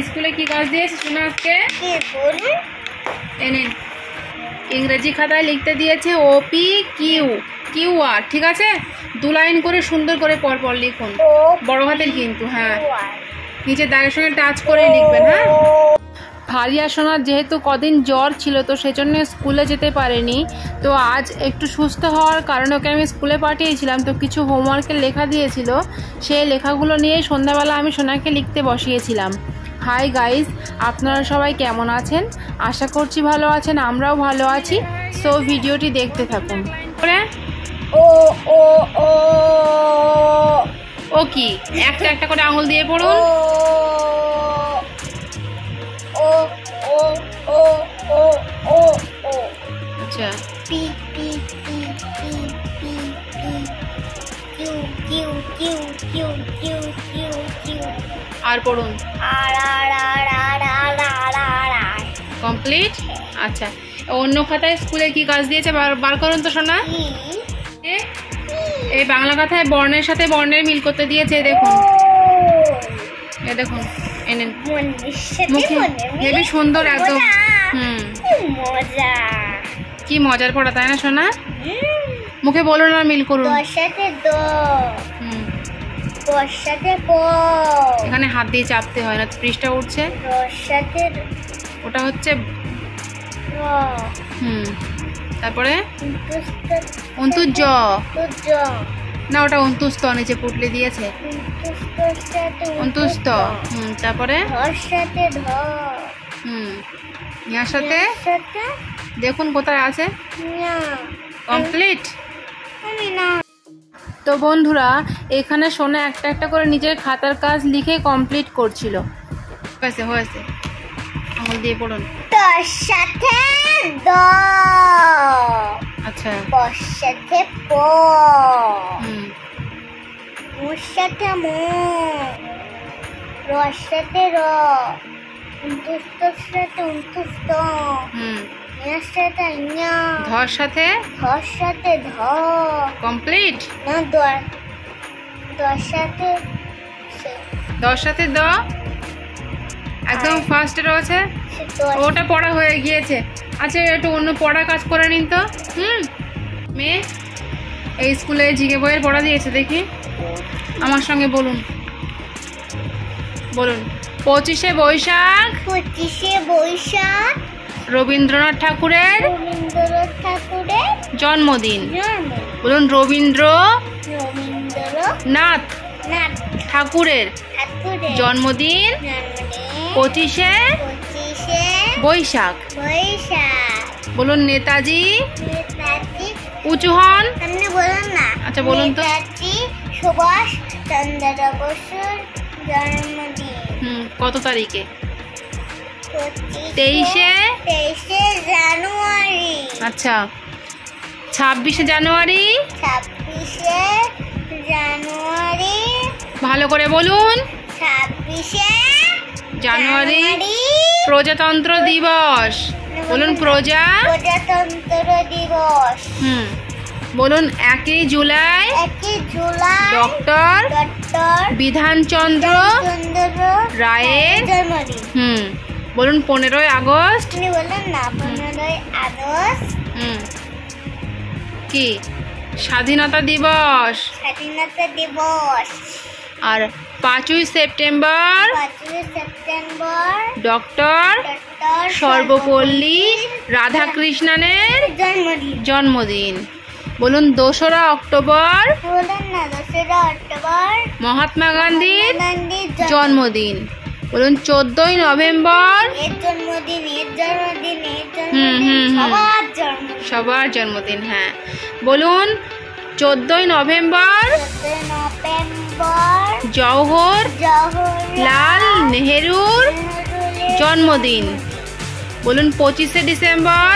স্কুলে কি কাজ দিয়েছে শোনা আজকে? এনেন ইংরেজি খাতায় লিখতে দিয়েছে ওপি কিউ কিউ আর, ঠিক আছে? 2 লাইন করে সুন্দর করে পরপর লিখুন, বড় হাতের কিন্তু। হ্যাঁ, নিচে দাগের সঙ্গে টাচ করে লিখবেন। হ্যাঁ, ফারিয়া সোনার যেহেতু কদিন জ্বর ছিল তো সেজন্য স্কুলে যেতে পারেনি, তো আজ একটু সুস্থ হওয়ার কারণে ওকে আমি স্কুলে পাঠিয়েছিলাম। তো কিছু হোমওয়ার্কের লেখা দিয়েছিল, সেই লেখাগুলো নিয়ে সন্ধ্যাবেলা আমি সোনাকে লিখতে বসিয়েছিলাম। হাই গাইজ, আপনারা সবাই কেমন আছেন? আশা করছি ভালো আছেন, আমরাও ভালো আছি। সো ভিডিওটি দেখতে থাকুন। ও ও ও ও কি একটা একটা করে আঙুল দিয়ে পড়ুন। ও ও ও ও ও ও আচ্ছা, P P P P P P Q Q Q Q Q Q Q R পড়ুন। R R R R R R R R complete. আচ্ছা, অন্য খাতায় স্কুলে কি কাজ দিয়েছে বার করুন তো শোনা। এই বাংলা কথায় বর্ণের সাথে বর্ণের মিল করতে দিয়েছে, দেখুন। এ দেখুন, এনেন মুখে হেবি সুন্দর একদম। মজা, কি মজার পড়া, তাই না সোনা? মুখে বলুন আর মিল করুন। দর সাথে দ, দর সাথে প, এখানে হাত দিয়ে চাপতে হয় না, পৃষ্ঠা উঠছে। দর সাথে ওটা হচ্ছে র, তারপরে অন্তুজ না, ওটা অন্তুস্ত, নিচে পুটলে দিয়েছে অন্তুস্ত। তারপরে ধর সাথে ধ, ইয়ার সাথে দেখুন কোথায় আছে। কমপ্লিট। তো বন্ধুরা, এখানে সোনা একটা একটা করে নিজের খাতার কাজ লিখে কমপ্লিট করছিল। হয়েছে হয়েছে, আঙুল দিয়ে পড়ুন। তোর সাথে দ, আচ্ছা, পর সাথে প, মুর সাথে মু, রর সাথে র, অন্তুস্তর সাথে অন্তুস্ত, ইয়ার সাথে ইয়া, ধর সাথে ধর সাথে ধ। কমপ্লিট। না দর, দর সাথে দর সাথে দ, একদম ফার্স্টে রয়েছে। ওটা পড়া হয়ে গিয়েছে। আচ্ছা, একটু অন্য পড়া কাজ করে নিন তো। মেয়ে, এই স্কুলে জিকে বইয়ের পড়া দিয়েছে, দেখি আমার সঙ্গে বলুন। বলুন। 25শে বৈশাখ, 25শে বৈশাখ রবীন্দ্রনাথ ঠাকুরের জন্মদিন। বলুন। রবীন্দ্রনাথ ঠাকুরের জন্মদিন 25শে বৈশাখ। বলুন। নেতাজি উঁচু হন। বলুন না। আচ্ছা বলুন তো। নেতাজি সুভাষ চন্দ্র বসুর জন্মদিন কত তারিখে? 23শে জানুয়ারি। আচ্ছা, 26শে জানুয়ারি। 26শে জানুয়ারি। ভালো করে বলুন। 26শে জানুয়ারি প্রজাতন্ত্র দিবস। বলুন। প্রজাতন্ত্র দিবস। বলুন। 1 জুলাই ডক্টর বিধানচন্দ্র রায়ের জন্মদিন। বলুন। 15ই আগস্ট। বলুন না। 15ই আগস্ট কি? স্বাধীনতা দিবস। স্বাধীনতা দিবস। আর 5ই সেপ্টেম্বর ডক্টর সর্বপল্লী রাধাকৃষ্ণনের জন্মদিন। বলুন। 2রা অক্টোবর মহাত্মা গান্ধীর জন্মদিন। বলুন। 14ই নভেম্বর সবার জন্মদিন। হ্যাঁ, বলুন। 14ই নভেম্বর জওহরলাল নেহেরুর জন্মদিন। বলুন। 25শে ডিসেম্বর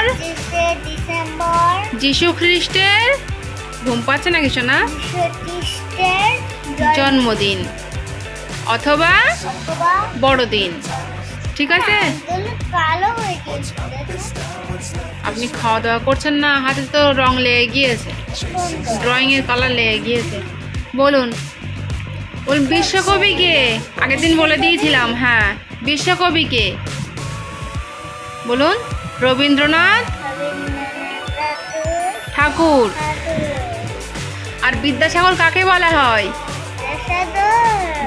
যিশু খ্রিস্টের, ঘুম পাচ্ছে না কিছু না, জন্মদিন অথবা বড়দিন। ঠিক আছে? আপনি খাওয়া দাওয়া করছেন না, হাতে তো রং লেগে গিয়েছে, ড্রয়িংয়ের কালার লেগে গিয়েছে। বলুন। বলুন বিশ্বকবি কে? আগের দিন বলে দিয়েছিলাম। হ্যাঁ, বিশ্বকবি কে? বলুন। রবীন্দ্রনাথ ঠাকুর। আর বিদ্যাসাগর কাকে বলা হয়?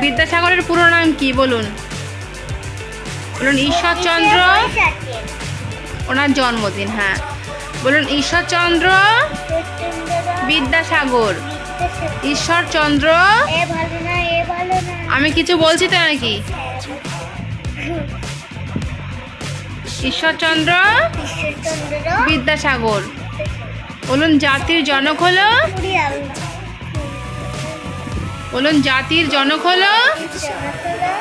বিদ্যাসাগরের পুরো নাম কি বলুন? বলুন ঈশ্বরচন্দ্র, ওনার জন্মদিন। হ্যাঁ, বলুন ঈশ্বরচন্দ্র বিদ্যাসাগর। ঈশ্বরচন্দ্র, আমি কিছু বলছি তো নাকি? ঈশ্বরচন্দ্র বিদ্যাসাগর। বলুন জাতির জনক হলো? বলুন জাতির জনক হলো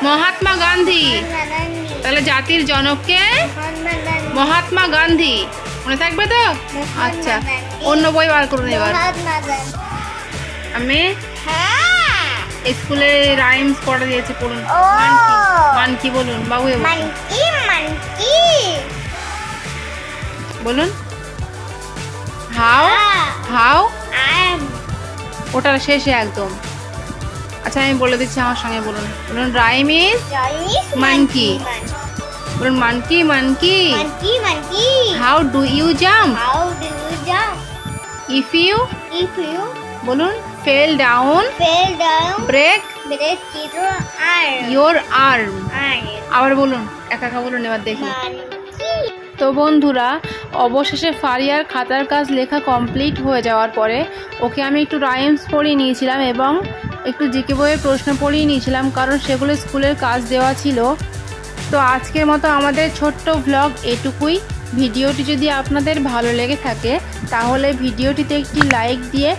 মহাত্মা গান্ধী। তাহলে জাতির জনককে? মহাত্মা গান্ধী। মনে থাকবে তো? আচ্ছা, অন্য বই বার করুন এবার। আমি স্কুলে রাইমস পড়া দিয়েছে, পড়ুন। মানকি বলুন বাবু। বলুন হাউ। হাউ ওটা শেষে একদম। আচ্ছা, আমি বলে দিচ্ছি, আমার সঙ্গে বলুন। বলুন রাইম ইজ মানকি। বলুন monkey monkey. How do you jump? If you বলুন fell down break your arm. আবার বলুন, একা একা বলুন এবার দেখি। তো বন্ধুরা, অবশেষে ফারিয়ার খাতার কাজ লেখা কমপ্লিট হয়ে যাওয়ার পরে ওকে আমি একটু রাইমস পড়িয়ে নিয়েছিলাম এবং একটু জিকে বইয়ের প্রশ্ন পড়িয়ে নিয়েছিলাম, কারণ সেগুলো স্কুলের কাজ দেওয়া ছিল। তো আজকের মতো আমাদের ছোট্ট ভ্লগ এটুকুই। ভিডিওটি যদি আপনাদের ভালো লেগে থাকে তাহলে ভিডিওটিতে একটি লাইক দিয়ে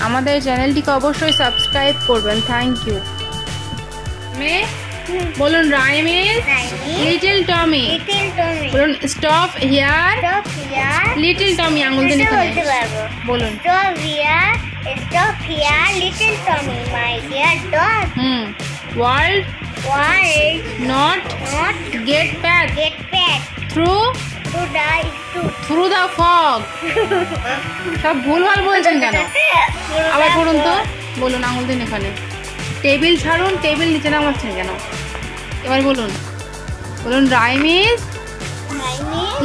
আমাদের চ্যানেলটিকে অবশ্যই সাবস্ক্রাইব করবেন। Thank you. বলুন রাইম ইজ লিটল টমি। বলুন স্টপ হিয়ার লিটল টমি। আঙুল দিয়ে এখানে বলুন। Stop here, little Tommy, my dear dog. World not get pet through the fog. সব ভুলভাল বলছেন কেন? আবার পড়ুন তো। বলুন আঙুল দিন এখানে। টেবিল ছাড়ুন, টেবিল নিচে নামাচ্ছেন কেন? এবার বলুন। বলুন রাইম ইজ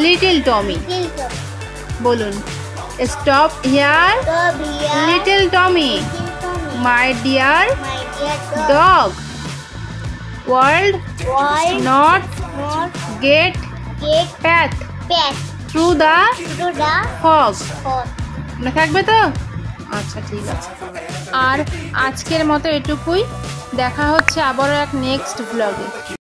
লিটল টমি। বলুন stop here little Tommy, my dear dog. World not get path through the fog. মনে থাকবে তো? আচ্ছা, ঠিক আছে। আর আজকের মতো এটুকুই। দেখা হচ্ছে আবারও এক নেক্সট ভ্লগে।